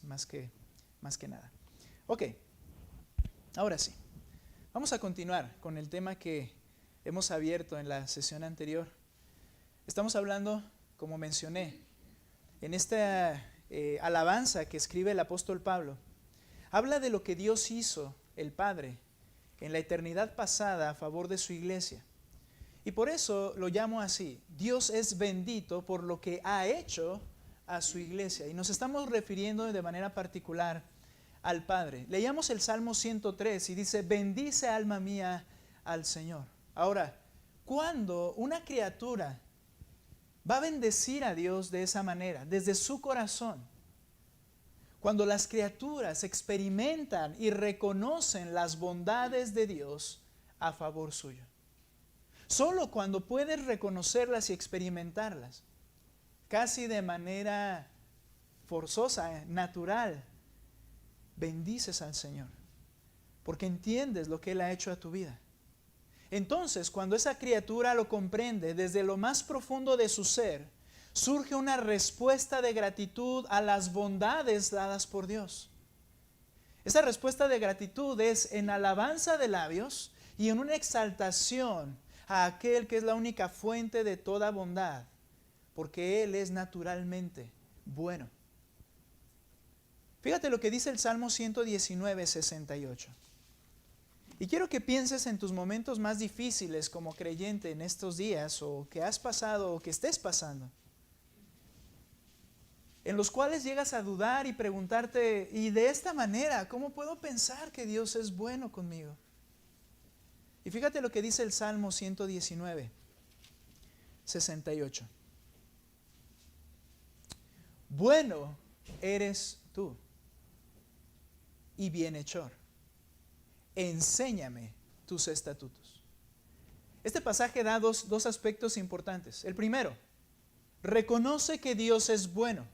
más que nada. Ok, ahora sí. Vamos a continuar con el tema que hemos abierto en la sesión anterior. Estamos hablando, como mencioné, en esta alabanza que escribe el apóstol Pablo. Habla de lo que Dios hizo, el Padre, en la eternidad pasada a favor de su iglesia. Y por eso lo llamo así: Dios es bendito por lo que ha hecho a su iglesia. Y nos estamos refiriendo de manera particular al Padre. Leíamos el Salmo 103 y dice: bendice alma mía al Señor. Ahora, ¿cuándo una criatura va a bendecir a Dios de esa manera, desde su corazón? Cuando las criaturas experimentan y reconocen las bondades de Dios a favor suyo. Solo cuando puedes reconocerlas y experimentarlas, casi de manera forzosa, natural, bendices al Señor, porque entiendes lo que Él ha hecho a tu vida. Entonces, cuando esa criatura lo comprende desde lo más profundo de su ser, surge una respuesta de gratitud a las bondades dadas por Dios. Esa respuesta de gratitud es en alabanza de labios y en una exaltación a aquel que es la única fuente de toda bondad, porque Él es naturalmente bueno. Fíjate lo que dice el Salmo 119, 68. Y quiero que pienses en tus momentos más difíciles como creyente en estos días, o que has pasado o que estés pasando, en los cuales llegas a dudar y preguntarte: ¿y de esta manera cómo puedo pensar que Dios es bueno conmigo? Y fíjate lo que dice el Salmo 119, 68. Bueno eres tú y bienhechor. Enséñame tus estatutos. Este pasaje da dos aspectos importantes. El primero, reconoce que Dios es bueno.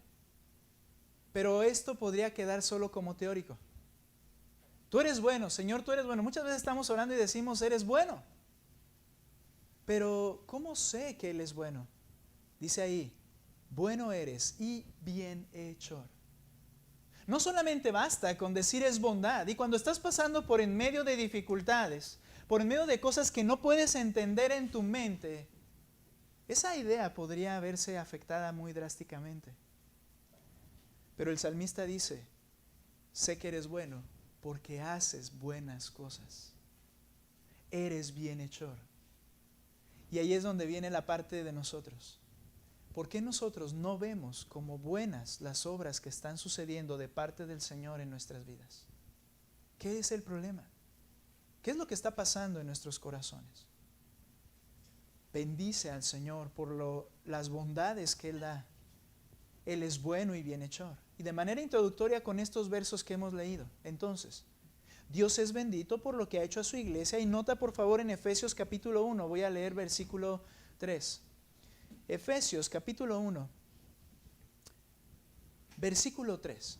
Pero esto podría quedar solo como teórico. Tú eres bueno, Señor, tú eres bueno. Muchas veces estamos orando y decimos: eres bueno. Pero ¿cómo sé que Él es bueno? Dice ahí: bueno eres y bienhechor. No solamente basta con decir es bondad. Y cuando estás pasando por en medio de dificultades, por en medio de cosas que no puedes entender en tu mente, esa idea podría verse afectada muy drásticamente. Pero el salmista dice: sé que eres bueno porque haces buenas cosas. Eres bienhechor. Y ahí es donde viene la parte de nosotros. ¿Por qué nosotros no vemos como buenas las obras que están sucediendo de parte del Señor en nuestras vidas? ¿Qué es el problema? ¿Qué es lo que está pasando en nuestros corazones? Bendice al Señor por las bondades que Él da. Él es bueno y bienhechor. Y de manera introductoria con estos versos que hemos leído, entonces, Dios es bendito por lo que ha hecho a su iglesia. Y nota por favor en Efesios capítulo 1, voy a leer versículo 3. Efesios capítulo 1, versículo 3.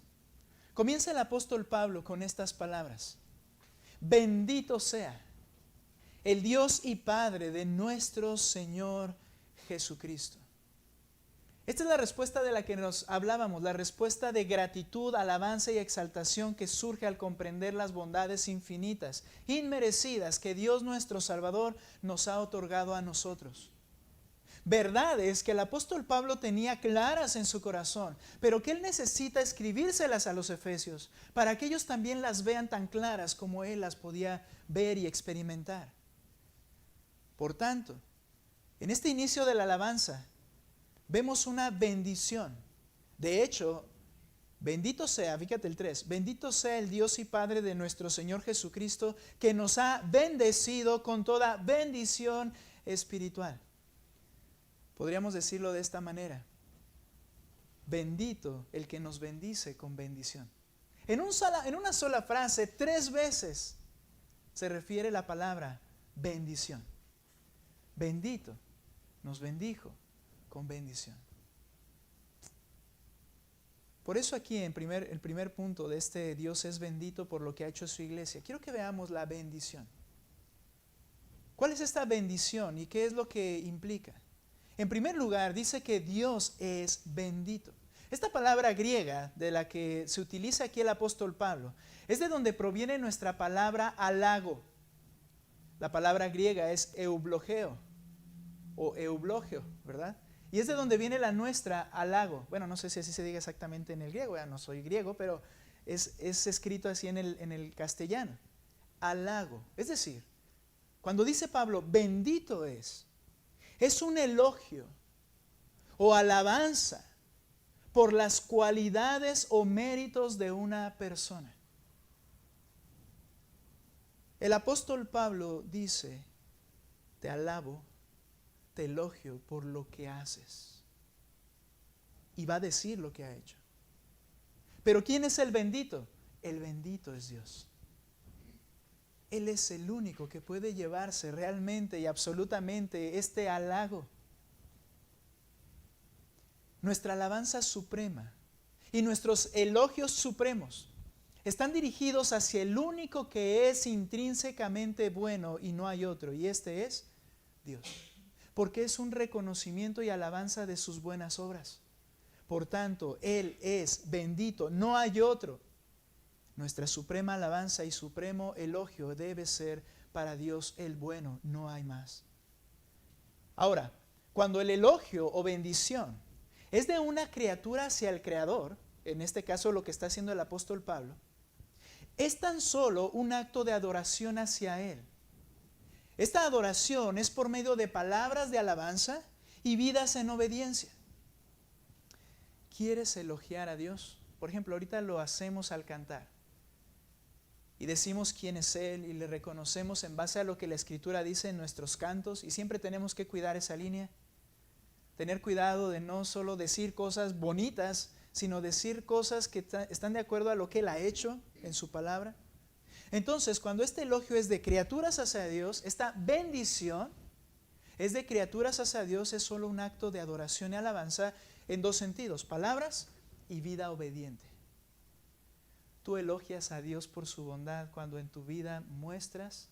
Comienza el apóstol Pablo con estas palabras: bendito sea el Dios y Padre de nuestro Señor Jesucristo. Esta es la respuesta de la que nos hablábamos, la respuesta de gratitud, alabanza y exaltación que surge al comprender las bondades infinitas, inmerecidas que Dios nuestro Salvador nos ha otorgado a nosotros. Verdades que el apóstol Pablo tenía claras en su corazón, pero que él necesita escribírselas a los efesios para que ellos también las vean tan claras como él las podía ver y experimentar. Por tanto, en este inicio de la alabanza, vemos una bendición. De hecho, bendito sea, fíjate el 3, bendito sea el Dios y Padre de nuestro Señor Jesucristo, que nos ha bendecido con toda bendición espiritual. Podríamos decirlo de esta manera: bendito el que nos bendice con bendición. En una sola frase, 3 veces se refiere la palabra bendición. Bendito nos bendijo con bendición. Por eso aquí el primer punto de este Dios es bendito por lo que ha hecho su iglesia, quiero que veamos la bendición. ¿Cuál es esta bendición y qué es lo que implica? En primer lugar, dice que Dios es bendito. Esta palabra griega de la que se utiliza aquí el apóstol Pablo es de donde proviene nuestra palabra halago. La palabra griega es eublogeo o eublogio, ¿verdad? Y es de donde viene la nuestra halago. Bueno, no sé si así se diga exactamente en el griego, ya no soy griego, pero es escrito así en el castellano. Halago. Es decir, cuando dice Pablo, bendito es un elogio o alabanza por las cualidades o méritos de una persona. El apóstol Pablo dice, te alabo, te elogio por lo que haces. Y va a decir lo que ha hecho. Pero ¿quién es el bendito? El bendito es Dios. Él es el único que puede llevarse realmente y absolutamente este halago. Nuestra alabanza suprema y nuestros elogios supremos están dirigidos hacia el único que es intrínsecamente bueno y no hay otro, y este es Dios. Porque es un reconocimiento y alabanza de sus buenas obras. Por tanto, Él es bendito, no hay otro. Nuestra suprema alabanza y supremo elogio debe ser para Dios el bueno, no hay más. Ahora, cuando el elogio o bendición es de una criatura hacia el Creador, en este caso lo que está haciendo el apóstol Pablo, es tan solo un acto de adoración hacia Él. Esta adoración es por medio de palabras de alabanza y vidas en obediencia. ¿Quieres elogiar a Dios? Por ejemplo, ahorita lo hacemos al cantar. Y decimos quién es Él y le reconocemos en base a lo que la Escritura dice en nuestros cantos. Y siempre tenemos que cuidar esa línea. Tener cuidado de no solo decir cosas bonitas, sino decir cosas que están de acuerdo a lo que Él ha hecho en su palabra. Entonces, cuando este elogio es de criaturas hacia Dios, esta bendición es de criaturas hacia Dios, es solo un acto de adoración y alabanza en dos sentidos, palabras y vida obediente. Tú elogias a Dios por su bondad cuando en tu vida muestras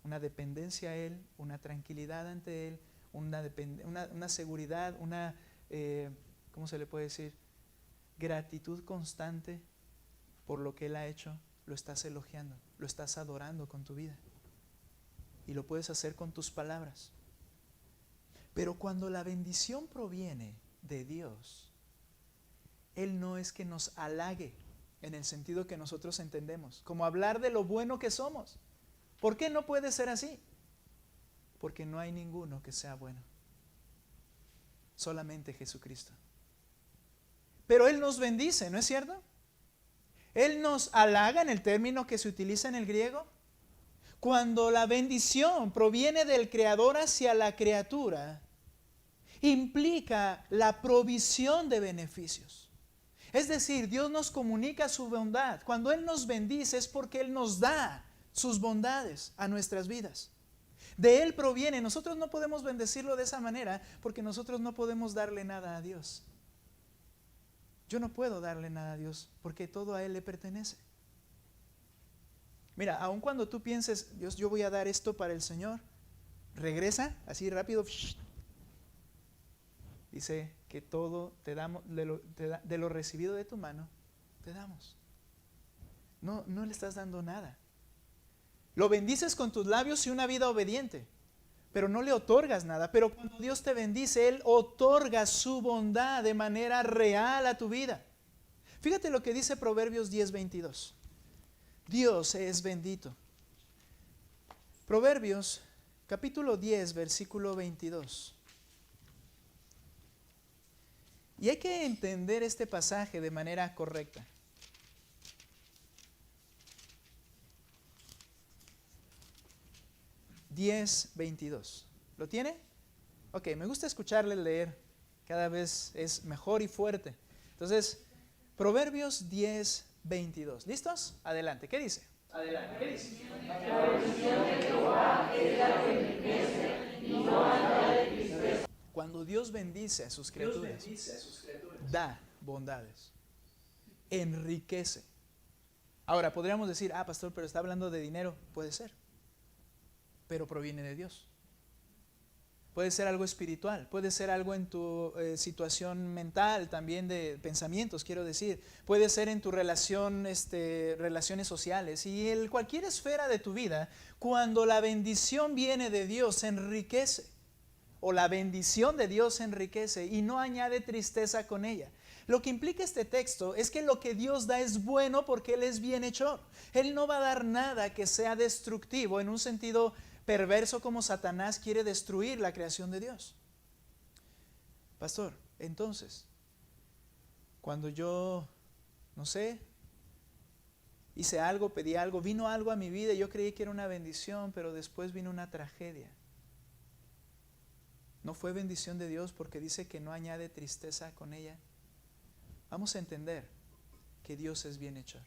una dependencia a Él, una tranquilidad ante Él, una seguridad, ¿cómo se le puede decir? Gratitud constante por lo que Él ha hecho. Lo estás elogiando, lo estás adorando con tu vida. Y lo puedes hacer con tus palabras. Pero cuando la bendición proviene de Dios, Él no es que nos halague en el sentido que nosotros entendemos, como hablar de lo bueno que somos. ¿Por qué no puede ser así? Porque no hay ninguno que sea bueno. Solamente Jesucristo. Pero Él nos bendice, ¿no es cierto? Él nos halaga en el término que se utiliza en el griego. Cuando la bendición proviene del Creador hacia la criatura, implica la provisión de beneficios. Es decir, Dios nos comunica su bondad. Cuando Él nos bendice es porque Él nos da sus bondades a nuestras vidas. De Él proviene. Nosotros no podemos bendecirlo de esa manera porque nosotros no podemos darle nada a Dios. Yo no puedo darle nada a Dios porque todo a Él le pertenece. Mira, aun cuando tú pienses, Dios, yo voy a dar esto para el Señor, regresa así rápido. Dice que todo te damos, de lo recibido de tu mano, te damos. No le estás dando nada. Lo bendices con tus labios y una vida obediente, pero no le otorgas nada. Pero cuando Dios te bendice, Él otorga su bondad de manera real a tu vida. Fíjate lo que dice Proverbios 10:22. Dios es bendito. Proverbios capítulo 10, versículo 22. Y hay que entender este pasaje de manera correcta. ¿Lo tiene? Ok, me gusta escucharle leer. Cada vez es mejor y fuerte. Entonces, Proverbios 10:22. ¿Listos? Adelante. ¿Qué dice? Adelante. ¿Qué dice? La bendición de Jehová es la que enriquece y no anda de tristeza. Cuando Dios bendice a sus criaturas, da bondades, enriquece. Ahora, podríamos decir, pastor, pero está hablando de dinero. Puede ser, pero proviene de Dios. Puede ser algo espiritual, puede ser algo en tu situación mental, también de pensamientos, quiero decir. Puede ser en tu relación, relaciones sociales y en cualquier esfera de tu vida. Cuando la bendición viene de Dios, enriquece. O la bendición de Dios enriquece y no añade tristeza con ella. Lo que implica este texto es que lo que Dios da es bueno porque Él es bienhechor. Él no va a dar nada que sea destructivo en un sentido perverso como Satanás quiere destruir la creación de Dios. Pastor, entonces, cuando yo, no sé, hice algo, pedí algo, vino algo a mi vida y yo creí que era una bendición, pero después vino una tragedia. ¿No fue bendición de Dios porque dice que no añade tristeza con ella? Vamos a entender que Dios es bienhechor.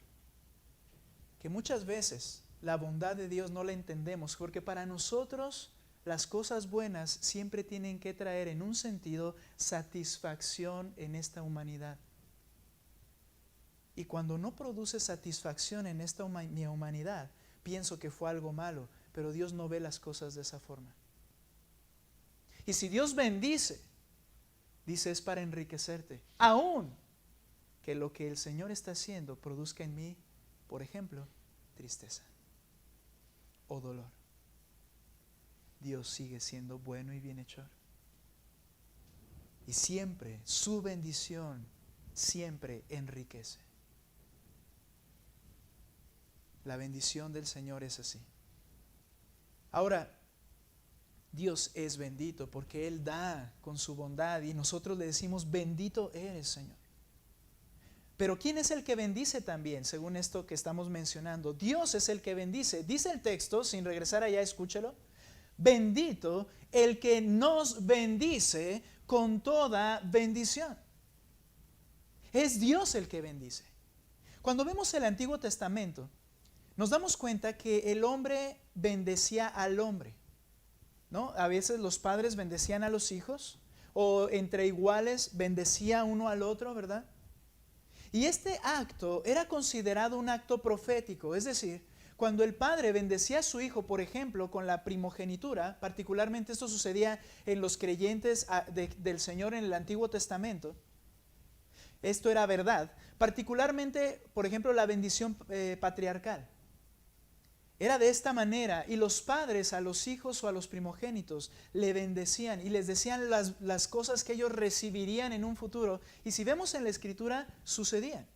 Que muchas veces la bondad de Dios no la entendemos porque para nosotros las cosas buenas siempre tienen que traer en un sentido satisfacción en esta humanidad. Y cuando no produce satisfacción en esta mi humanidad, pienso que fue algo malo, pero Dios no ve las cosas de esa forma. Y si Dios bendice, dice es para enriquecerte, aún que lo que el Señor está haciendo produzca en mí, por ejemplo, tristeza o dolor. Dios sigue siendo bueno y bienhechor. Y siempre su bendición siempre enriquece. La bendición del Señor es así. Ahora, Dios es bendito porque Él da con su bondad y nosotros le decimos, bendito eres, Señor. Pero ¿quién es el que bendice también, según esto que estamos mencionando? Dios es el que bendice. Dice el texto, sin regresar allá, escúchalo. Bendito el que nos bendice con toda bendición. Es Dios el que bendice. Cuando vemos el Antiguo Testamento, nos damos cuenta que el hombre bendecía al hombre, ¿no? A veces los padres bendecían a los hijos, o entre iguales bendecía uno al otro, ¿verdad? Y este acto era considerado un acto profético, es decir, cuando el padre bendecía a su hijo, por ejemplo, con la primogenitura, particularmente esto sucedía en los creyentes del Señor en el Antiguo Testamento, esto era verdad, particularmente, por ejemplo, la bendición patriarcal. Era de esta manera, y los padres a los hijos o a los primogénitos le bendecían y les decían las cosas que ellos recibirían en un futuro. Y si vemos en la Escritura, sucedían.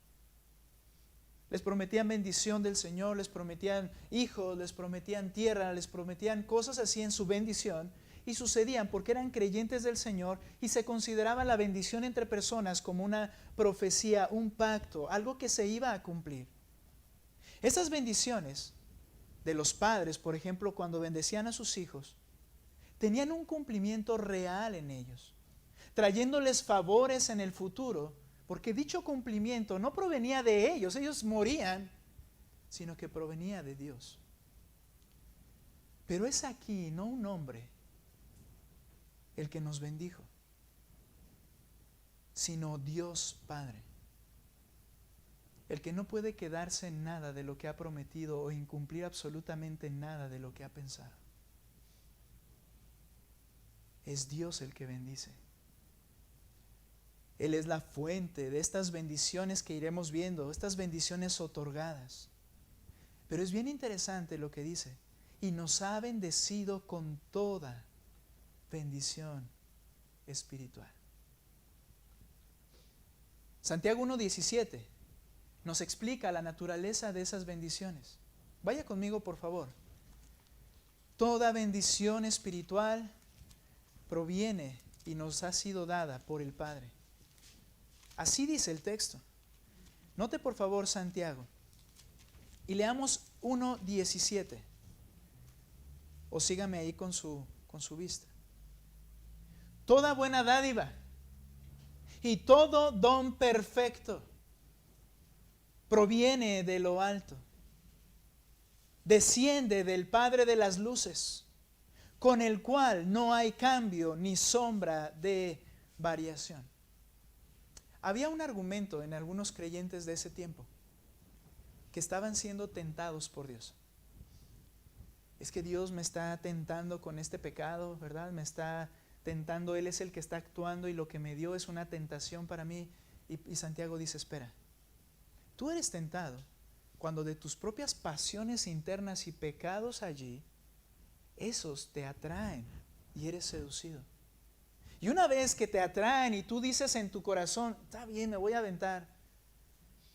Les prometían bendición del Señor, les prometían hijos, les prometían tierra, les prometían cosas así en su bendición. Y sucedían porque eran creyentes del Señor y se consideraba la bendición entre personas como una profecía, un pacto, algo que se iba a cumplir. Esas bendiciones de los padres, por ejemplo, cuando bendecían a sus hijos, tenían un cumplimiento real en ellos, trayéndoles favores en el futuro, porque dicho cumplimiento no provenía de ellos morían, sino que provenía de Dios. Pero es aquí, no un hombre, el que nos bendijo, sino Dios Padre, el que no puede quedarse en nada de lo que ha prometido o incumplir absolutamente nada de lo que ha pensado. Es Dios el que bendice. Él es la fuente de estas bendiciones que iremos viendo, estas bendiciones otorgadas. Pero es bien interesante lo que dice, y nos ha bendecido con toda bendición espiritual. Santiago 1:17 nos explica la naturaleza de esas bendiciones. Vaya conmigo, por favor. Toda bendición espiritual proviene y nos ha sido dada por el Padre. Así dice el texto. Note por favor Santiago y leamos 1:17. O sígame ahí con su vista. Toda buena dádiva y todo don perfecto proviene de lo alto, desciende del Padre de las luces, con el cual no hay cambio ni sombra de variación. Había un argumento en algunos creyentes de ese tiempo que estaban siendo tentados por Dios. es que Dios me está tentando con este pecado, ¿verdad? Me está tentando, Él es el que está actuando y lo que me dio es una tentación para mí. Y Santiago dice, espera, tú eres tentado cuando de tus propias pasiones internas y pecados allí, esos te atraen y eres seducido. Y una vez que te atraen y tú dices en tu corazón, está bien, me voy a aventar,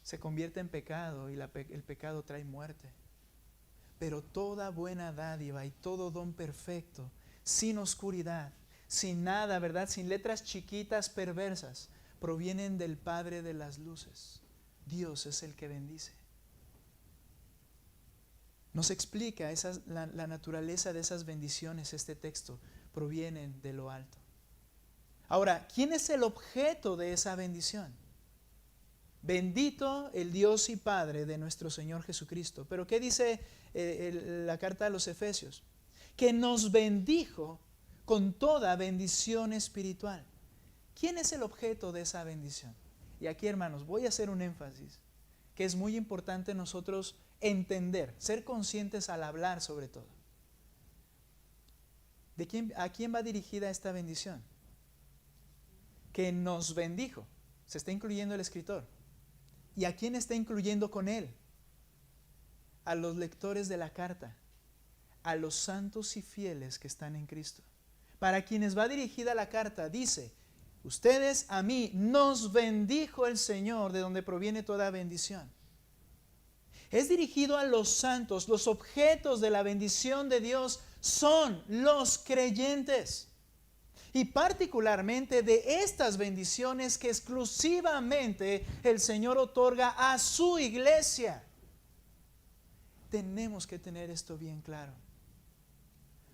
se convierte en pecado y el pecado trae muerte. Pero toda buena dádiva y todo don perfecto, sin oscuridad, sin nada, ¿verdad? Sin letras chiquitas perversas, provienen del Padre de las luces. Dios es el que bendice. Nos explica la naturaleza de esas bendiciones. Este texto provienen de lo alto. Ahora, ¿quién es el objeto de esa bendición? Bendito el Dios y Padre de nuestro Señor Jesucristo. Pero ¿qué dice la carta a los Efesios? Que nos bendijo con toda bendición espiritual. ¿Quién es el objeto de esa bendición? Y aquí, hermanos, voy a hacer un énfasis que es muy importante nosotros entender, ser conscientes al hablar sobre todo. ¿A quién va dirigida esta bendición? Que nos bendijo. Se está incluyendo el escritor. ¿Y a quién está incluyendo con él? A los lectores de la carta, a los santos y fieles que están en Cristo. Para quienes va dirigida la carta, dice, ustedes a mí nos bendijo el Señor, de donde proviene toda bendición. Es dirigido a los santos. Los objetos de la bendición de Dios son los creyentes. Y particularmente de estas bendiciones que exclusivamente el Señor otorga a su iglesia. Tenemos que tener esto bien claro.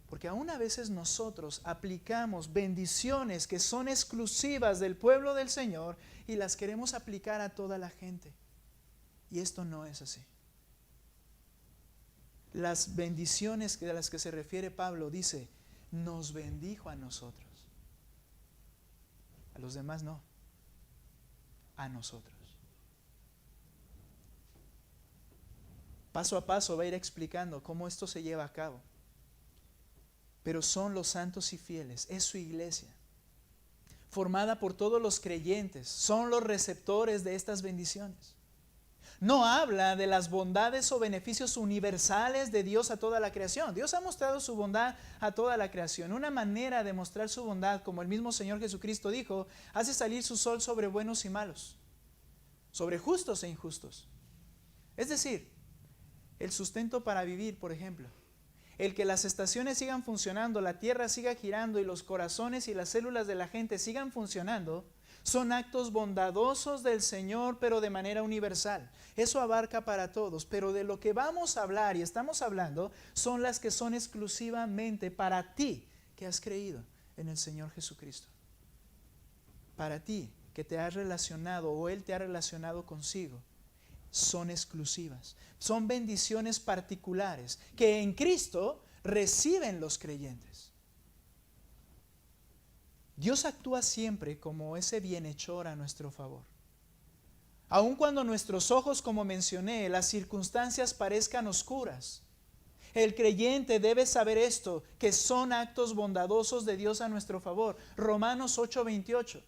Porque aún a veces nosotros aplicamos bendiciones que son exclusivas del pueblo del Señor y las queremos aplicar a toda la gente. Y esto no es así. Las bendiciones de las que se refiere Pablo dice, nos bendijo a nosotros. A los demás no, a nosotros. Paso a paso va a ir explicando cómo esto se lleva a cabo. Pero son los santos y fieles, es su iglesia, formada por todos los creyentes, son los receptores de estas bendiciones. No habla de las bondades o beneficios universales de Dios a toda la creación. Dios ha mostrado su bondad a toda la creación. Una manera de mostrar su bondad, como el mismo Señor Jesucristo dijo, hace salir su sol sobre buenos y malos, sobre justos e injustos. Es decir, el sustento para vivir, por ejemplo. El que las estaciones sigan funcionando, la tierra siga girando y los corazones y las células de la gente sigan funcionando, son actos bondadosos del Señor, pero de manera universal. Eso abarca para todos, pero de lo que vamos a hablar y estamos hablando son las que son exclusivamente para ti que has creído en el Señor Jesucristo. Para ti que te has relacionado o Él te ha relacionado consigo, son exclusivas. Son bendiciones particulares que en Cristo reciben los creyentes. Dios actúa siempre como ese bienhechor a nuestro favor. Aun cuando nuestros ojos, como mencioné, las circunstancias parezcan oscuras, el creyente debe saber esto, que son actos bondadosos de Dios a nuestro favor. Romanos 8:28.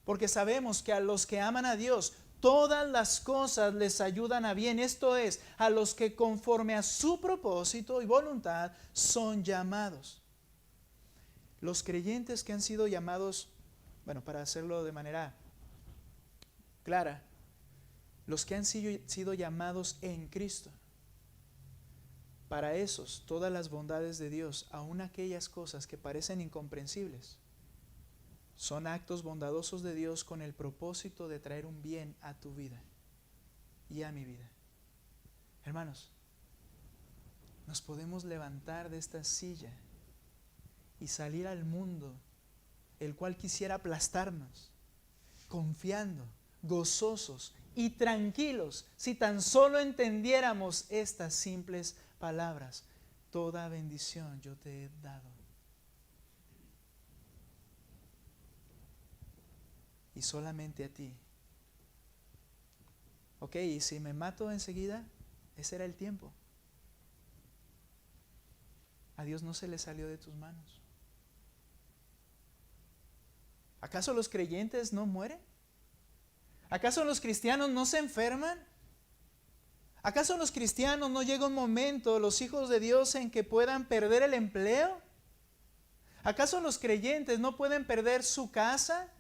Porque sabemos que a los que aman a Dios, todas las cosas les ayudan a bien. Esto es, a los que conforme a su propósito y voluntad son llamados. Los creyentes que han sido llamados, bueno, para hacerlo de manera clara, los que han sido llamados en Cristo, para esos, todas las bondades de Dios, aun aquellas cosas que parecen incomprensibles, son actos bondadosos de Dios con el propósito de traer un bien a tu vida y a mi vida. Hermanos, nos podemos levantar de esta silla y salir al mundo, el cual quisiera aplastarnos, confiando, gozosos y tranquilos, si tan solo entendiéramos estas simples palabras: toda bendición yo te he dado. Y solamente a ti. Ok, y si me mato enseguida, ese era el tiempo. a Dios no se le salió de tus manos. ¿Acaso los creyentes no mueren? ¿Acaso los cristianos no se enferman? ¿Acaso los cristianos no llega un momento, los hijos de Dios, en que puedan perder el empleo? ¿Acaso los creyentes no pueden perder su casa?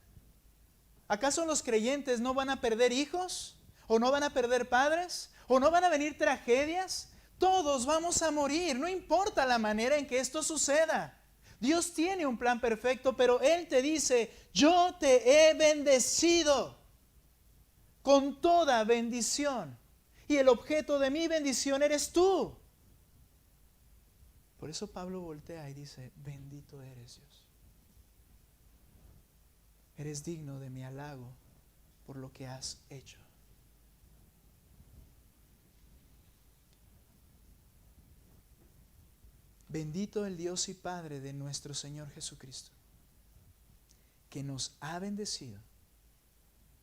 ¿Acaso los creyentes no van a perder hijos? ¿O no van a perder padres? ¿O no van a venir tragedias? Todos vamos a morir, no importa la manera en que esto suceda. Dios tiene un plan perfecto, pero Él te dice: yo te he bendecido con toda bendición. Y el objeto de mi bendición eres tú. Por eso Pablo voltea y dice: bendito eres, Dios. Eres digno de mi halago por lo que has hecho. Bendito el Dios y Padre de nuestro Señor Jesucristo, que nos ha bendecido.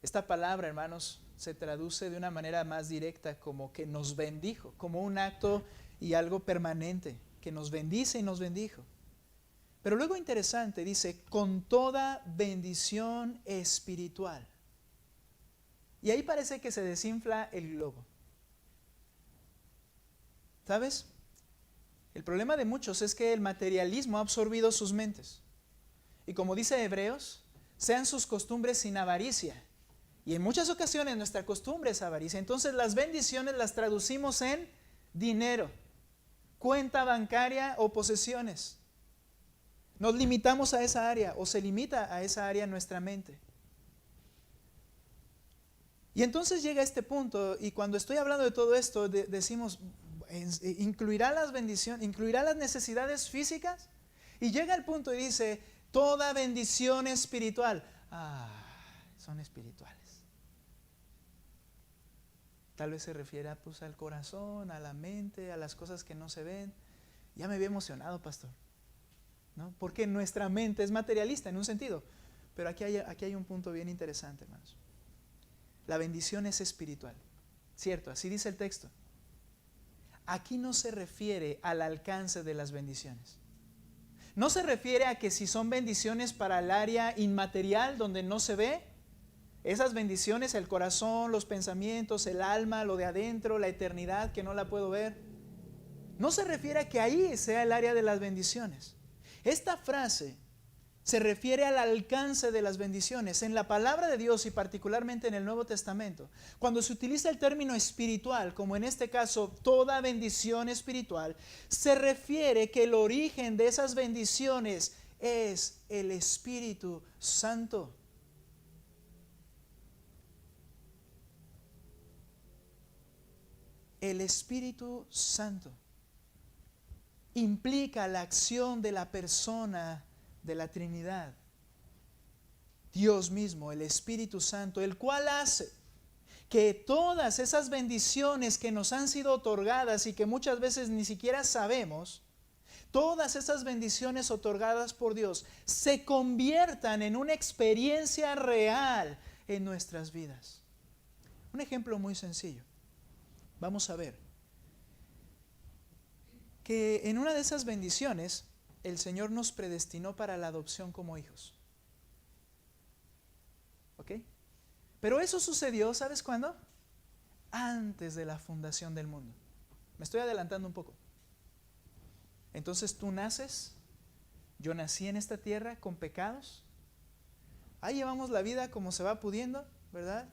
Esta palabra, hermanos, se traduce de una manera más directa como que nos bendijo, como un acto y algo permanente, que nos bendice y nos bendijo. Pero luego interesante, dice, con toda bendición espiritual. Y ahí parece que se desinfla el globo. ¿Sabes? El problema de muchos es que el materialismo ha absorbido sus mentes. Y como dice Hebreos, sean sus costumbres sin avaricia. Y en muchas ocasiones nuestra costumbre es avaricia. Entonces las bendiciones las traducimos en dinero, cuenta bancaria o posesiones. Nos limitamos a esa área, o se limita a esa área nuestra mente. Y entonces llega este punto, y cuando estoy hablando de todo esto, decimos, ¿incluirá las bendiciones, incluirá las necesidades físicas? Y llega el punto y dice, toda bendición espiritual. Son espirituales. Tal vez se refiere pues, al corazón, a la mente, a las cosas que no se ven. Ya me había emocionado, pastor, ¿no? Porque nuestra mente es materialista en un sentido. Pero aquí hay un punto bien interesante, hermanos. La bendición es espiritual. Cierto, así dice el texto. Aquí no se refiere al alcance de las bendiciones. No se refiere a que si son bendiciones para el área inmaterial donde no se ve, esas bendiciones, el corazón, los pensamientos, el alma, lo de adentro, la eternidad que no la puedo ver. No se refiere a que ahí sea el área de las bendiciones. Esta frase se refiere al alcance de las bendiciones. En la palabra de Dios y particularmente en el Nuevo Testamento, cuando se utiliza el término espiritual, como en este caso toda bendición espiritual, se refiere que el origen de esas bendiciones es el Espíritu Santo. El Espíritu Santo implica la acción de la persona de la Trinidad, Dios mismo, el Espíritu Santo, el cual hace que todas esas bendiciones que nos han sido otorgadas y que muchas veces ni siquiera sabemos, todas esas bendiciones otorgadas por Dios se conviertan en una experiencia real en nuestras vidas. Un ejemplo muy sencillo. Vamos a ver que en una de esas bendiciones el Señor nos predestinó para la adopción como hijos. ¿Ok? Pero eso sucedió, ¿sabes cuándo? Antes de la fundación del mundo. Me estoy adelantando un poco. Entonces tú naces, yo nací en esta tierra con pecados. Ahí llevamos la vida como se va pudiendo, ¿verdad?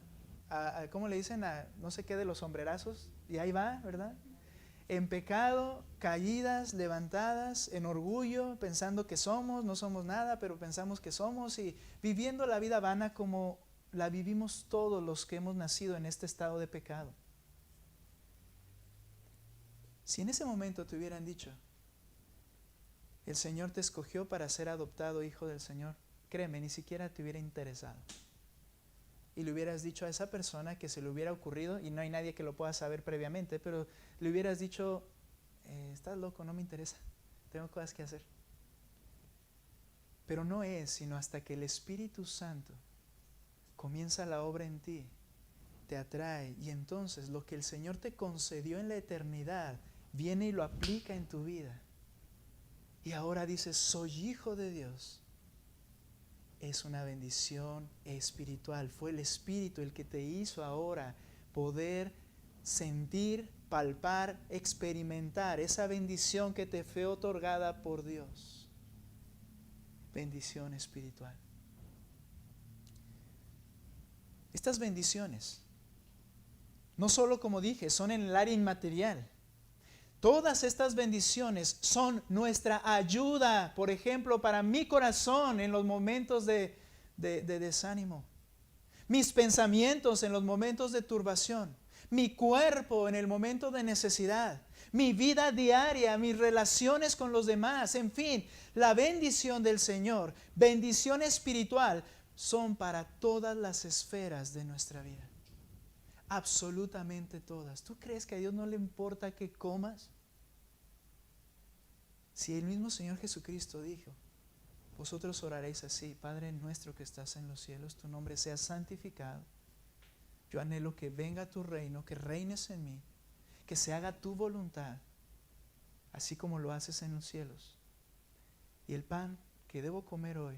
¿Cómo le dicen? No sé qué de los sombrerazos. Y ahí va, ¿verdad? En pecado, caídas, levantadas, en orgullo, pensando que somos, no somos nada, pero pensamos que somos, y viviendo la vida vana como la vivimos todos los que hemos nacido en este estado de pecado. Si en ese momento te hubieran dicho, el Señor te escogió para ser adoptado hijo del Señor, créeme, ni siquiera te hubiera interesado. Y le hubieras dicho a esa persona que se le hubiera ocurrido, y no hay nadie que lo pueda saber previamente, pero le hubieras dicho, estás loco, no me interesa, tengo cosas que hacer. Pero no es sino hasta que el Espíritu Santo comienza la obra en ti, te atrae, y entonces lo que el Señor te concedió en la eternidad viene y lo aplica en tu vida. y ahora dices, soy hijo de Dios, es una bendición espiritual. Fue el Espíritu el que te hizo ahora poder sentir, palpar, experimentar esa bendición que te fue otorgada por Dios. Bendición espiritual. Estas bendiciones, no solo como dije, son en el área inmaterial. Todas estas bendiciones son nuestra ayuda, por ejemplo, para mi corazón en los momentos de desánimo, mis pensamientos en los momentos de turbación, mi cuerpo en el momento de necesidad, mi vida diaria, mis relaciones con los demás, en fin, la bendición del Señor, bendición espiritual, son para todas las esferas de nuestra vida. Absolutamente todas. ¿Tú crees que a Dios no le importa que comas? Si el mismo Señor Jesucristo dijo, vosotros oraréis así: Padre nuestro que estás en los cielos, tu nombre sea santificado. Yo anhelo que venga tu reino, que reines en mí, que se haga tu voluntad, así como lo haces en los cielos. Y el pan que debo comer hoy,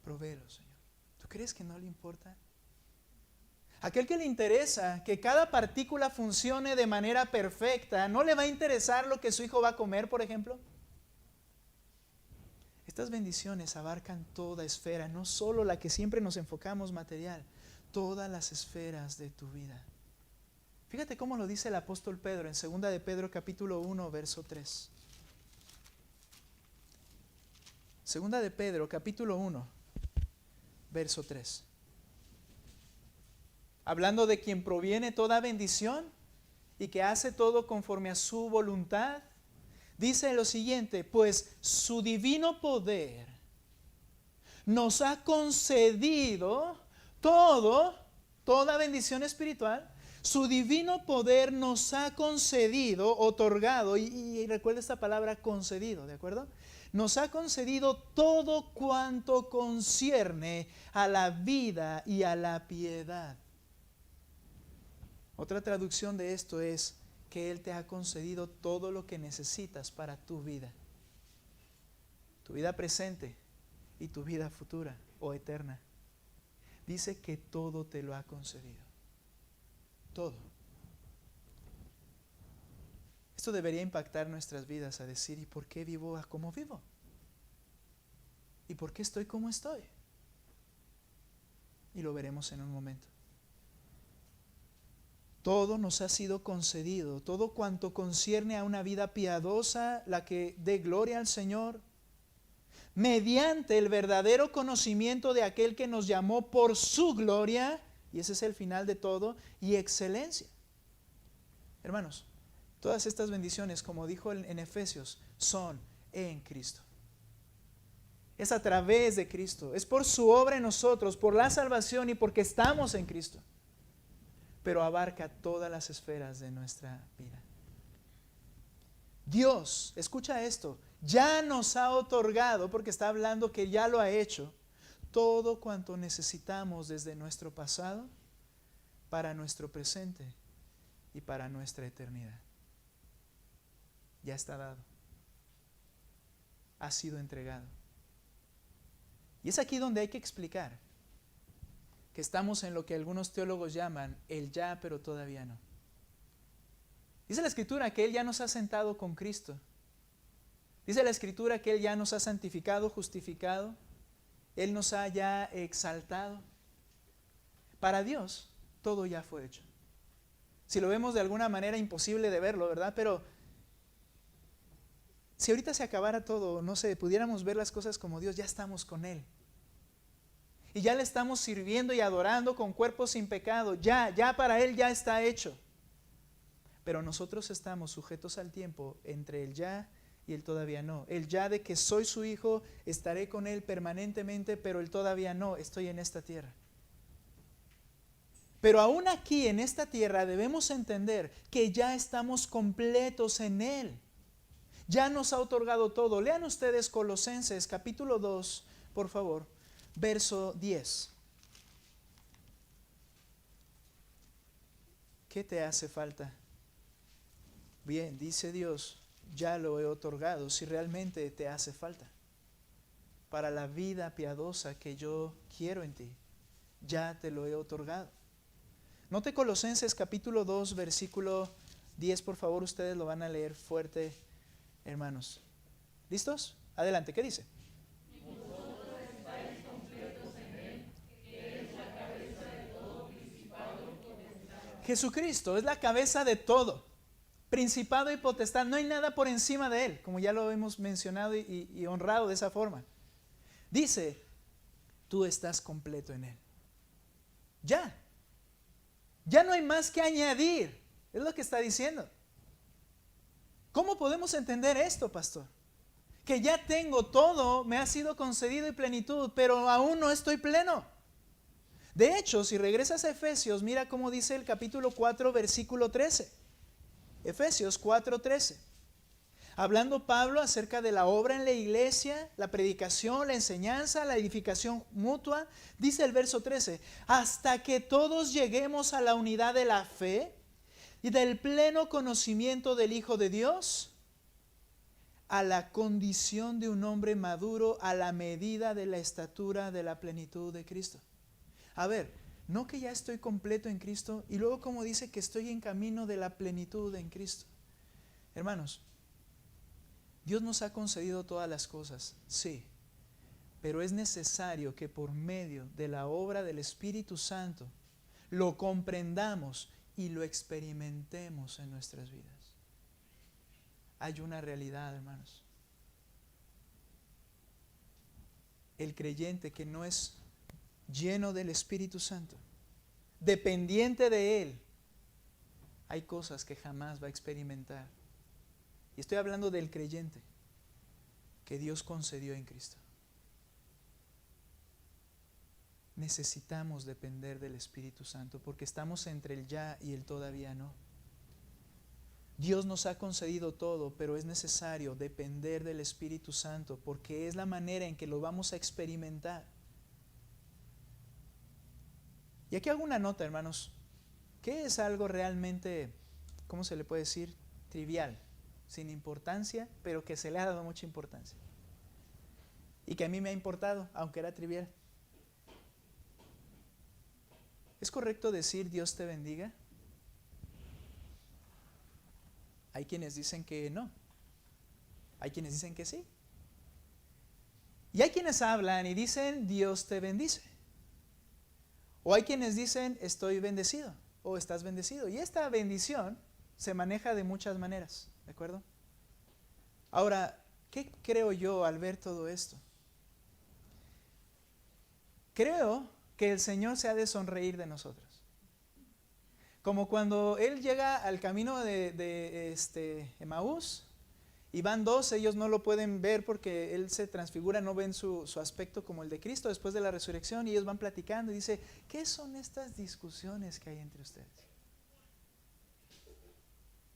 provéelo, Señor. ¿Tú crees que no le importa? Aquel que le interesa que cada partícula funcione de manera perfecta, ¿no le va a interesar lo que su hijo va a comer, por ejemplo? Estas bendiciones abarcan toda esfera, no solo la que siempre nos enfocamos material, todas las esferas de tu vida. Fíjate cómo lo dice el apóstol Pedro en 2 de Pedro capítulo 1, verso 3. 2 de Pedro capítulo 1, verso 3. Hablando de quien proviene toda bendición y que hace todo conforme a su voluntad, dice lo siguiente: pues su divino poder nos ha concedido toda bendición espiritual. Su divino poder nos ha concedido, otorgado, y recuerda esta palabra concedido, ¿de acuerdo? Nos ha concedido todo cuanto concierne a la vida y a la piedad. Otra traducción de esto es que Él te ha concedido todo lo que necesitas para tu vida presente y tu vida futura o eterna. Dice que todo te lo ha concedido. Todo. Esto debería impactar nuestras vidas a decir: ¿y por qué vivo como vivo? ¿Y por qué estoy como estoy? Y lo veremos en un momento. Todo nos ha sido concedido, todo cuanto concierne a una vida piadosa, la que dé gloria al Señor, mediante el verdadero conocimiento de aquel que nos llamó por su gloria, y ese es el final de todo, y excelencia. Hermanos, todas estas bendiciones, como dijo en Efesios, son en Cristo. Es a través de Cristo, es por su obra en nosotros, por la salvación y porque estamos en Cristo. Pero abarca todas las esferas de nuestra vida. Dios, escucha esto, ya nos ha otorgado, porque está hablando que ya lo ha hecho, todo cuanto necesitamos desde nuestro pasado para nuestro presente y para nuestra eternidad. Ya está dado. Ha sido entregado. Y es aquí donde hay que explicar que estamos en lo que algunos teólogos llaman el ya, pero todavía no. Dice la Escritura que Él ya nos ha sentado con Cristo. Dice la Escritura que Él ya nos ha santificado, justificado. Él nos ha ya exaltado. Para Dios, todo ya fue hecho. Si lo vemos de alguna manera, imposible de verlo, ¿verdad? Pero si ahorita se acabara todo, no sé, pudiéramos ver las cosas como Dios, ya estamos con Él. Y ya le estamos sirviendo y adorando con cuerpos sin pecado. Ya para Él ya está hecho. Pero nosotros estamos sujetos al tiempo entre el ya y el todavía no. El ya de que soy su hijo, estaré con Él permanentemente, pero el todavía no, estoy en esta tierra. Pero aún aquí en esta tierra debemos entender que ya estamos completos en Él. Ya nos ha otorgado todo. Lean ustedes Colosenses capítulo 2, por favor. Verso 10. ¿Qué te hace falta? Bien, dice Dios, ya lo he otorgado si realmente te hace falta. Para la vida piadosa que yo quiero en ti, ya te lo he otorgado. Note Colosenses capítulo 2, versículo 10, por favor, ustedes lo van a leer fuerte, hermanos. ¿Listos? Adelante, ¿qué dice? Jesucristo es la cabeza de todo, principado y potestad. No hay nada por encima de Él, como ya lo hemos mencionado y honrado de esa forma. Dice, tú estás completo en Él. Ya no hay más que añadir. Es lo que está diciendo. ¿Cómo podemos entender esto, pastor? Que ya tengo todo, me ha sido concedido y plenitud, pero aún no estoy pleno. De hecho, si regresas a Efesios, mira cómo dice el capítulo 4, versículo 13. Efesios 4, 13. Hablando Pablo acerca de la obra en la iglesia, la predicación, la enseñanza, la edificación mutua, dice el verso 13, hasta que todos lleguemos a la unidad de la fe y del pleno conocimiento del Hijo de Dios, a la condición de un hombre maduro a la medida de la estatura de la plenitud de Cristo. A ver, no que ya estoy completo en Cristo y luego como dice que estoy en camino de la plenitud en Cristo. Hermanos, Dios nos ha concedido todas las cosas, sí, pero es necesario que por medio de la obra del Espíritu Santo lo comprendamos y lo experimentemos en nuestras vidas. Hay una realidad, hermanos. El creyente que no es lleno del Espíritu Santo, dependiente de Él, hay cosas que jamás va a experimentar. Y estoy hablando del creyente que Dios concedió en Cristo. Necesitamos depender del Espíritu Santo porque estamos entre el ya y el todavía no. Dios nos ha concedido todo, pero es necesario depender del Espíritu Santo porque es la manera en que lo vamos a experimentar. Y aquí hago una nota, hermanos. ¿Qué es algo realmente, cómo se le puede decir, trivial, sin importancia, pero que se le ha dado mucha importancia? Y que a mí me ha importado, aunque era trivial. ¿Es correcto decir Dios te bendiga? Hay quienes dicen que no. Hay quienes dicen que sí. Y hay quienes hablan y dicen Dios te bendice. O hay quienes dicen estoy bendecido o estás bendecido. Y esta bendición se maneja de muchas maneras, ¿de acuerdo? Ahora, ¿qué creo yo al ver todo esto? Creo que el Señor se ha de sonreír de nosotros. Como cuando Él llega al camino de Emaús y van dos, ellos no lo pueden ver porque Él se transfigura, no ven su aspecto como el de Cristo después de la resurrección y ellos van platicando y dice, ¿qué son estas discusiones que hay entre ustedes?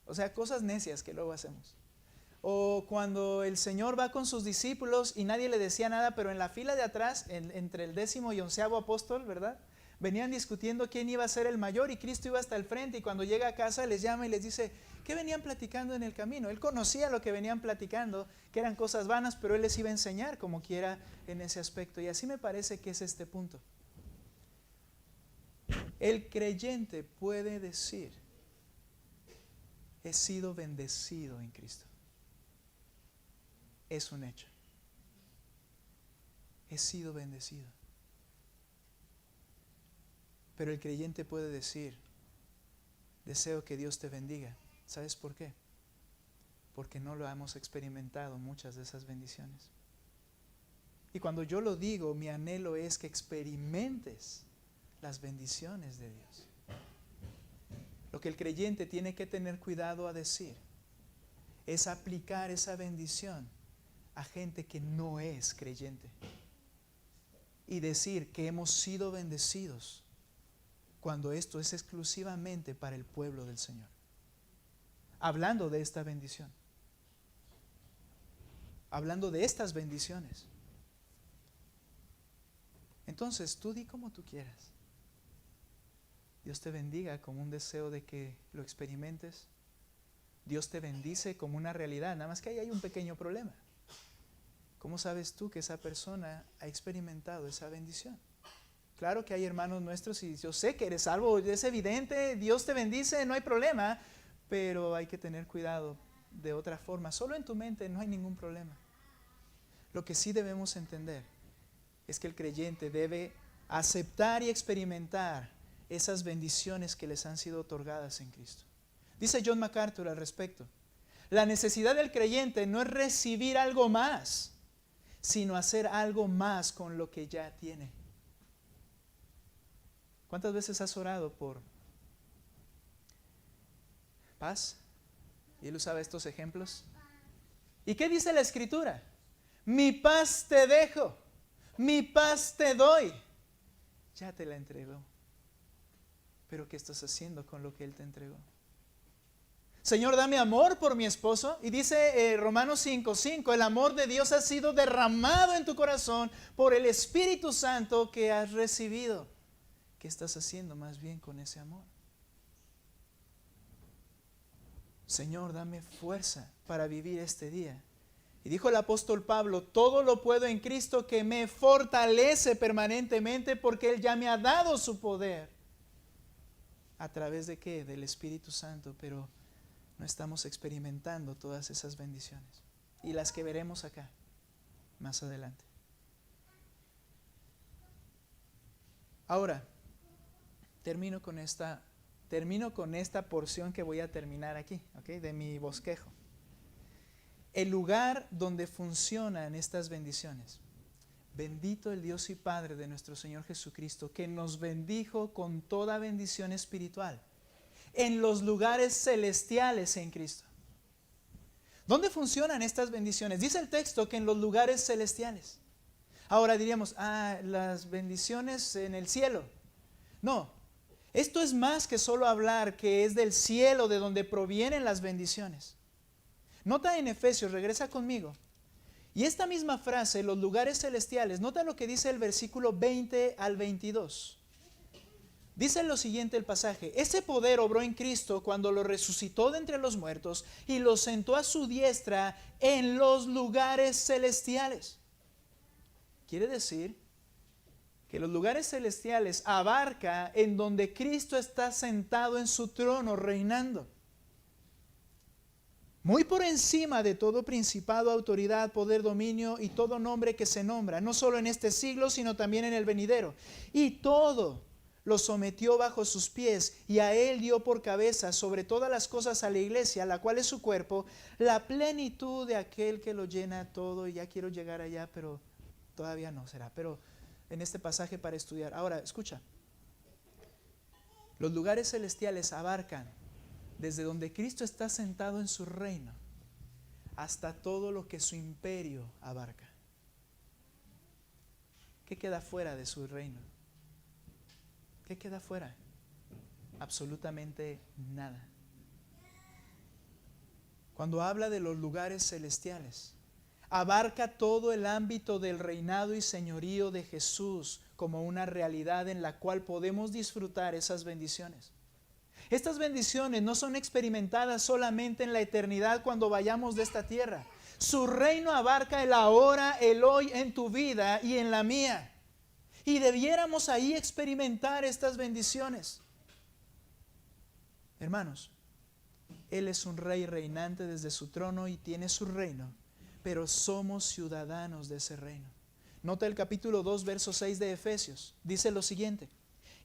O sea, cosas necias que luego hacemos. O cuando el Señor va con sus discípulos y nadie le decía nada, pero en la fila de atrás, entre el 10º y 11º apóstol, ¿verdad? Venían discutiendo quién iba a ser el mayor y Cristo iba hasta el frente y cuando llega a casa les llama y les dice, ¿qué venían platicando en el camino? Él conocía lo que venían platicando, que eran cosas vanas, pero Él les iba a enseñar como quiera en ese aspecto. Y así me parece que es este punto. El creyente puede decir, he sido bendecido en Cristo. Es un hecho. He sido bendecido. Pero el creyente puede decir, deseo que Dios te bendiga. ¿Sabes por qué? Porque no lo hemos experimentado muchas de esas bendiciones. Y cuando yo lo digo, mi anhelo es que experimentes las bendiciones de Dios. Lo que el creyente tiene que tener cuidado a decir es aplicar esa bendición a gente que no es creyente. Y decir que hemos sido bendecidos cuando esto es exclusivamente para el pueblo del Señor. Hablando de esta bendición. Hablando de estas bendiciones. Entonces, tú di como tú quieras. Dios te bendiga con un deseo de que lo experimentes. Dios te bendice como una realidad, nada más que ahí hay un pequeño problema. ¿Cómo sabes tú que esa persona ha experimentado esa bendición? Claro que hay hermanos nuestros y yo sé que eres salvo, es evidente, Dios te bendice, no hay problema, pero hay que tener cuidado de otra forma. Solo en tu mente no hay ningún problema. Lo que sí debemos entender es que el creyente debe aceptar y experimentar esas bendiciones que les han sido otorgadas en Cristo. Dice John MacArthur al respecto: la necesidad del creyente no es recibir algo más, sino hacer algo más con lo que ya tiene. ¿Cuántas veces has orado por paz? Y él usaba estos ejemplos. ¿Y qué dice la Escritura? Mi paz te dejo, mi paz te doy. Ya te la entregó. Pero ¿qué estás haciendo con lo que Él te entregó? Señor, dame amor por mi esposo. Y dice Romanos 5:5, el amor de Dios ha sido derramado en tu corazón por el Espíritu Santo que has recibido. ¿Qué estás haciendo más bien con ese amor? Señor, dame fuerza para vivir este día. Y dijo el apóstol Pablo: todo lo puedo en Cristo que me fortalece permanentemente, porque Él ya me ha dado su poder. ¿A través de qué? Del Espíritu Santo. Pero no estamos experimentando todas esas bendiciones, y las que veremos acá más adelante. Ahora, termino con esta porción que voy a terminar aquí, ¿okay? De mi bosquejo. El lugar donde funcionan estas bendiciones. Bendito el Dios y Padre de nuestro Señor Jesucristo, que nos bendijo con toda bendición espiritual en los lugares celestiales en Cristo. ¿Dónde funcionan estas bendiciones? Dice el texto que en los lugares celestiales. Ahora diríamos, las bendiciones en el cielo. No, esto es más que solo hablar que es del cielo de donde provienen las bendiciones. Nota en Efesios, regresa conmigo. Y esta misma frase, los lugares celestiales, nota lo que dice el versículo 20 al 22. Dice lo siguiente el pasaje: ese poder obró en Cristo cuando lo resucitó de entre los muertos y lo sentó a su diestra en los lugares celestiales. Quiere decir que los lugares celestiales abarca en donde Cristo está sentado en su trono reinando. Muy por encima de todo principado, autoridad, poder, dominio y todo nombre que se nombra, no solo en este siglo, sino también en el venidero. Y todo lo sometió bajo sus pies, y a Él dio por cabeza sobre todas las cosas a la iglesia, la cual es su cuerpo, la plenitud de aquel que lo llena todo. Y ya quiero llegar allá, pero todavía no será. Pero en este pasaje para estudiar. Ahora, escucha. Los lugares celestiales abarcan desde donde Cristo está sentado en su reino hasta todo lo que su imperio abarca. ¿Qué queda fuera de su reino? ¿Qué queda fuera? Absolutamente nada. Cuando habla de los lugares celestiales, abarca todo el ámbito del reinado y señorío de Jesús como una realidad en la cual podemos disfrutar esas bendiciones. Estas bendiciones no son experimentadas solamente en la eternidad cuando vayamos de esta tierra. Su reino abarca el ahora, el hoy en tu vida y en la mía. Y debiéramos ahí experimentar estas bendiciones. Hermanos, Él es un rey reinante desde su trono y tiene su reino, pero somos ciudadanos de ese reino. Nota el capítulo 2, verso 6 de Efesios. Dice lo siguiente: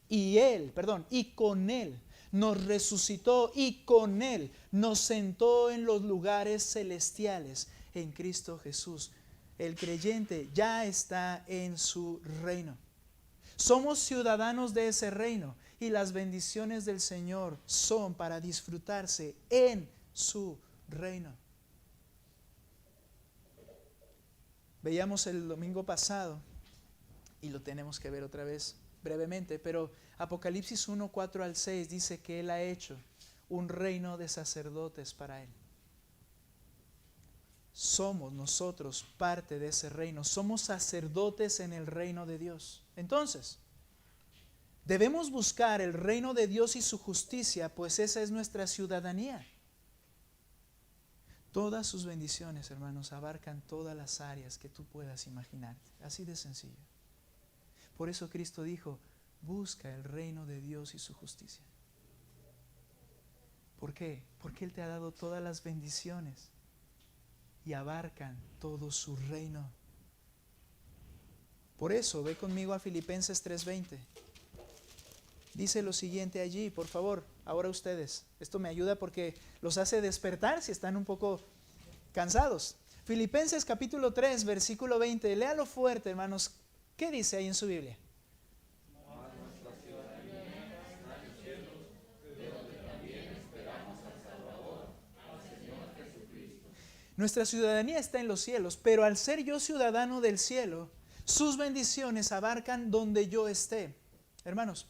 y con Él nos resucitó, y con Él nos sentó en los lugares celestiales en Cristo Jesús. El creyente ya está en su reino. Somos ciudadanos de ese reino, y las bendiciones del Señor son para disfrutarse en su reino. Veíamos el domingo pasado, y lo tenemos que ver otra vez brevemente, pero Apocalipsis 1, 4 al 6 dice que Él ha hecho un reino de sacerdotes para Él. Somos nosotros parte de ese reino, somos sacerdotes en el reino de Dios. Entonces, debemos buscar el reino de Dios y su justicia, pues esa es nuestra ciudadanía. Todas sus bendiciones, hermanos, abarcan todas las áreas que tú puedas imaginarte. Así de sencillo. Por eso Cristo dijo, busca el reino de Dios y su justicia. ¿Por qué? Porque Él te ha dado todas las bendiciones y abarcan todo su reino. Por eso, ve conmigo a Filipenses 3:20. Dice lo siguiente allí, por favor, ahora ustedes. Esto me ayuda porque los hace despertar si están un poco cansados. Filipenses capítulo 3, versículo 20. Léalo fuerte, hermanos. ¿Qué dice ahí en su Biblia? Nuestra ciudadanía está en los cielos, pero al ser yo ciudadano del cielo, sus bendiciones abarcan donde yo esté. Hermanos,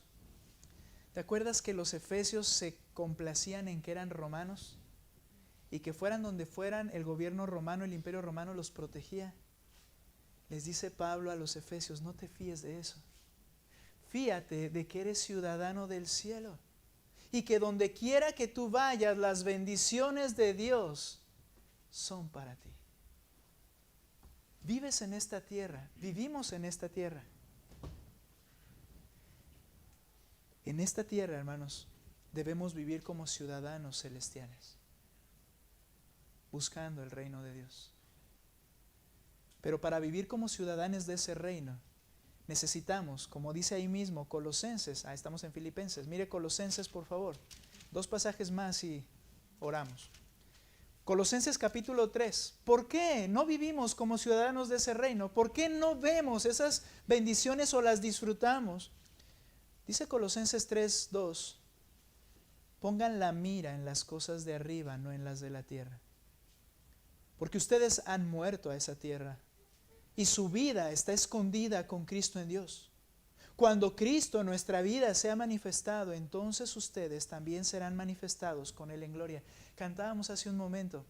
¿te acuerdas que los efesios se complacían en que eran romanos? Y que fueran donde fueran, el gobierno romano, el imperio romano los protegía. Les dice Pablo a los efesios, no te fíes de eso. Fíate de que eres ciudadano del cielo. Y que donde quiera que tú vayas, las bendiciones de Dios son para ti. Vives en esta tierra, vivimos en esta tierra. En esta tierra, hermanos, debemos vivir como ciudadanos celestiales, buscando el reino de Dios. Pero para vivir como ciudadanos de ese reino, necesitamos, como dice ahí mismo, Colosenses, estamos en Filipenses, mire Colosenses por favor, 2 pasajes más y oramos. Colosenses capítulo 3, ¿por qué no vivimos como ciudadanos de ese reino? ¿Por qué no vemos esas bendiciones o las disfrutamos? Dice Colosenses 3:2, pongan la mira en las cosas de arriba, no en las de la tierra. Porque ustedes han muerto a esa tierra y su vida está escondida con Cristo en Dios. Cuando Cristo, nuestra vida, sea manifestado, entonces ustedes también serán manifestados con Él en gloria. Cantábamos hace un momento,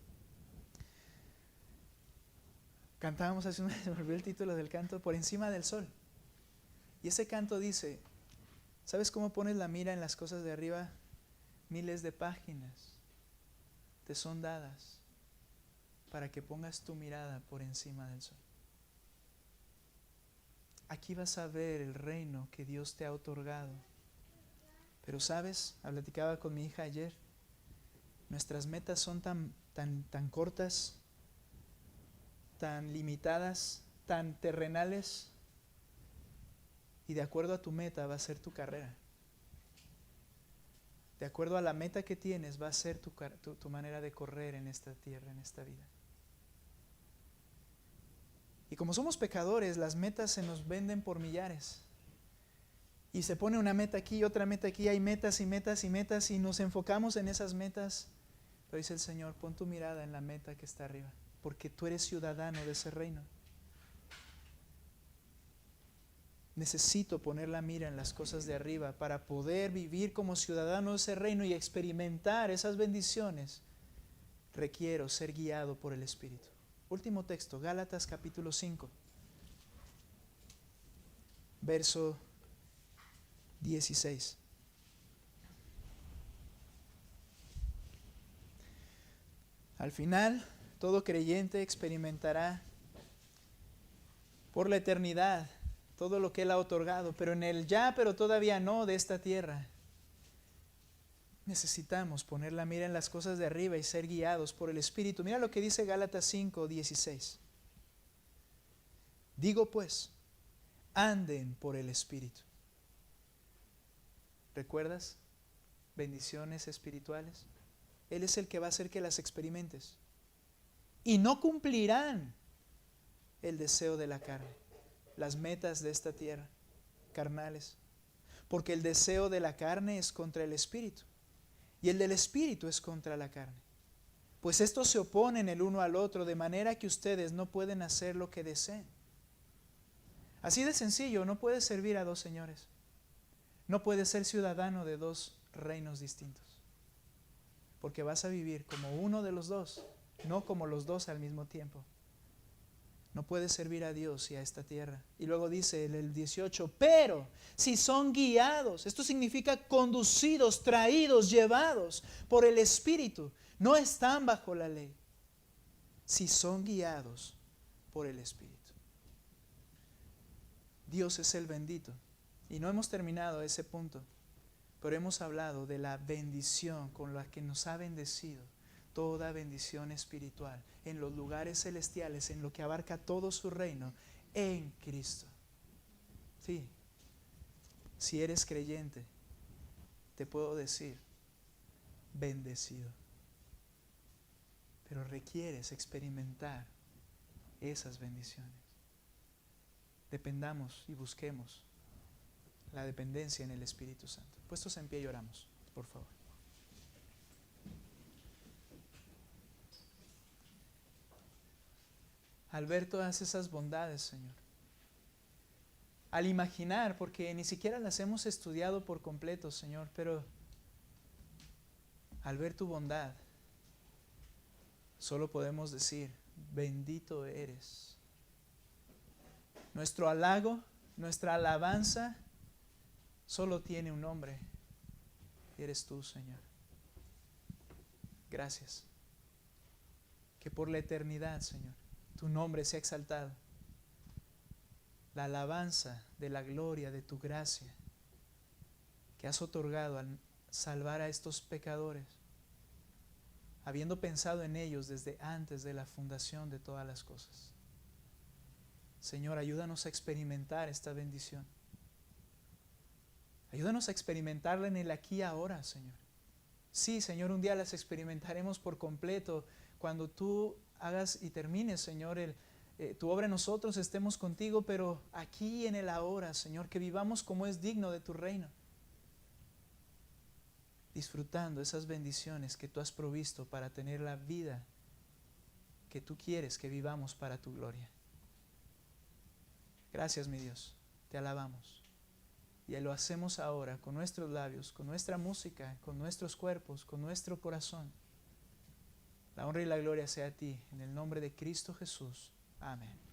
se me olvidó el título del canto, Por encima del sol. Y ese canto dice, ¿sabes cómo pones la mira en las cosas de arriba? Miles de páginas te son dadas para que pongas tu mirada por encima del sol. Aquí vas a ver el reino que Dios te ha otorgado. Pero sabes, platicaba con mi hija ayer, nuestras metas son tan cortas, tan limitadas, tan terrenales, y de acuerdo a tu meta va a ser tu carrera. De acuerdo a la meta que tienes va a ser tu manera de correr en esta tierra, en esta vida. Y como somos pecadores, las metas se nos venden por millares. Y se pone una meta aquí, otra meta aquí, hay metas y metas y metas y nos enfocamos en esas metas. Pero dice el Señor, pon tu mirada en la meta que está arriba, porque tú eres ciudadano de ese reino. Necesito poner la mira en las cosas de arriba para poder vivir como ciudadano de ese reino y experimentar esas bendiciones. Requiero ser guiado por el Espíritu. Último texto, Gálatas capítulo 5, verso 16. Al final, todo creyente experimentará por la eternidad todo lo que Él ha otorgado, pero en el ya, pero todavía no de esta tierra. Necesitamos poner la mira en las cosas de arriba y ser guiados por el Espíritu. Mira lo que dice Gálatas 5, 16. Digo pues, anden por el Espíritu. ¿Recuerdas? Bendiciones espirituales. Él es el que va a hacer que las experimentes. Y no cumplirán el deseo de la carne, las metas de esta tierra, carnales. Porque el deseo de la carne es contra el Espíritu. Y el del Espíritu es contra la carne. Pues estos se oponen el uno al otro, de manera que ustedes no pueden hacer lo que deseen. Así de sencillo, no puedes servir a dos señores. No puedes ser ciudadano de dos reinos distintos. Porque vas a vivir como uno de los dos, no como los dos al mismo tiempo. No puedes servir a Dios y a esta tierra. Y luego dice el 18, pero si son guiados, esto significa conducidos, traídos, llevados por el Espíritu, no están bajo la ley. si son guiados por el Espíritu. Dios es el bendito. Y no hemos terminado ese punto, pero hemos hablado de la bendición con la que nos ha bendecido, toda bendición espiritual en los lugares celestiales, en lo que abarca todo su reino, en Cristo. Sí, si eres creyente, te puedo decir, bendecido. Pero requieres experimentar esas bendiciones. Dependamos y busquemos la dependencia en el Espíritu Santo. Puestos en pie y oramos, por favor. Al ver todas esas bondades, Señor, al imaginar, porque ni siquiera las hemos estudiado por completo, Señor, pero al ver tu bondad, solo podemos decir, bendito eres. Nuestro halago, nuestra alabanza, solo tiene un nombre, y eres tú, Señor. Gracias. Que por la eternidad, Señor, tu nombre sea exaltado. La alabanza de la gloria de tu gracia que has otorgado al salvar a estos pecadores, habiendo pensado en ellos desde antes de la fundación de todas las cosas. Señor, ayúdanos a experimentar esta bendición. Ayúdanos a experimentarla en el aquí y ahora, Señor. Sí, Señor, un día las experimentaremos por completo cuando tú hagas y termines, Señor, tu obra en nosotros, estemos contigo, pero aquí en el ahora, Señor, que vivamos como es digno de tu reino, disfrutando esas bendiciones que tú has provisto para tener la vida que tú quieres que vivamos para tu gloria. Gracias, mi Dios, te alabamos. Y lo hacemos ahora con nuestros labios, con nuestra música, con nuestros cuerpos, con nuestro corazón. La honra y la gloria sea a ti, en el nombre de Cristo Jesús. Amén.